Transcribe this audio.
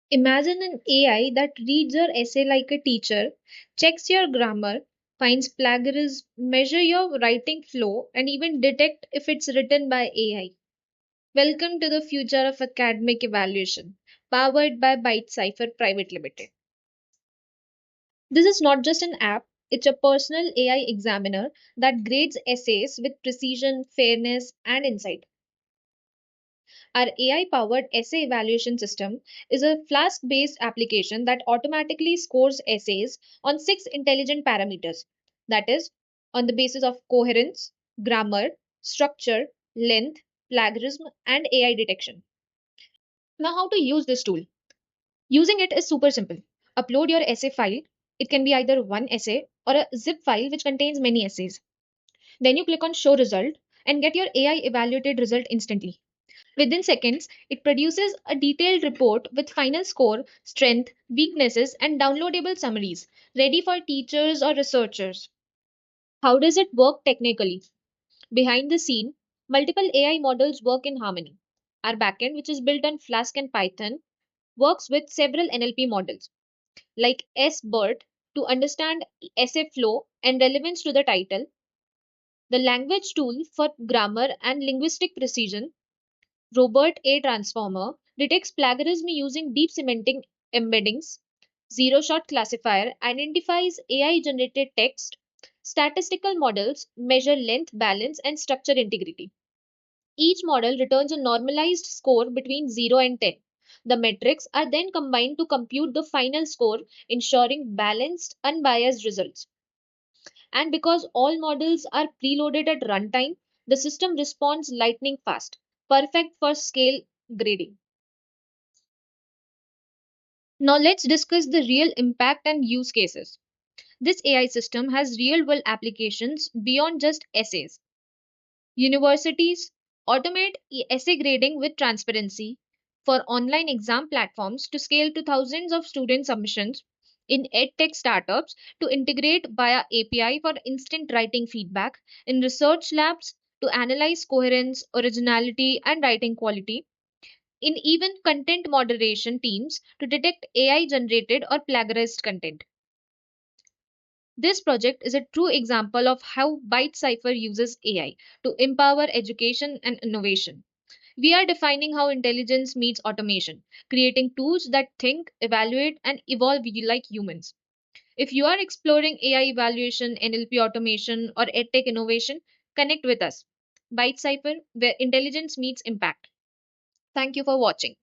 Imagine an AI that reads your essay like a teacher, checks your grammar, finds plagiarism, measure your writing flow, and even detect if it's written by AI. Welcome to the future of academic evaluation, powered by 𝗏𝗏 Private Limited. This is not just an app, it's a personal AI examiner that grades essays with precision, fairness, and insight. Our AI powered essay evaluation system is a Flask based application that automatically scores essays on six intelligent parameters, that is, on the basis of coherence, grammar, structure, length, plagiarism, and AI detection. Now, how to use this tool? Using it is super simple. Upload your essay file. It can be either one essay or a zip file which contains many essays. Then you click on Show Result and get your AI evaluated result instantly. Within seconds, it produces a detailed report with final score, strength, weaknesses, and downloadable summaries, ready for teachers or researchers. How does it work technically? Behind the scene, multiple AI models work in harmony. Our backend, which is built on Flask and Python, works with several NLP models like SBERT to understand essay flow and relevance to the title, the language tool for grammar and linguistic precision, 𝗟𝗏𝗃 Transformer detects plagiarism using deep semantic embeddings. Zero-shot classifier identifies AI-generated text. Statistical models measure length, balance, and structure integrity. Each model returns a normalized score between 0 and 10. The metrics are then combined to compute the final score, ensuring balanced, unbiased results. And because all models are preloaded at runtime, the system responds lightning fast, perfect for scale grading. Now let's discuss the real impact and use cases. This AI system has real world applications beyond just essays. Universities automate essay grading with transparency for online exam platforms to scale to thousands of student submissions, in edtech startups to integrate via API for instant writing feedback, in research labs to analyze coherence, originality, and writing quality, in even content moderation teams to detect AI generated or plagiarized content. This project is a true example of how 𝗏𝗏 uses AI to empower education and innovation. We are defining how intelligence meets automation, creating tools that think, evaluate, and evolve like humans. If you are exploring AI evaluation, NLP automation, or edtech innovation, connect with us. 𝗏𝗏, where intelligence meets impact. Thank you for watching.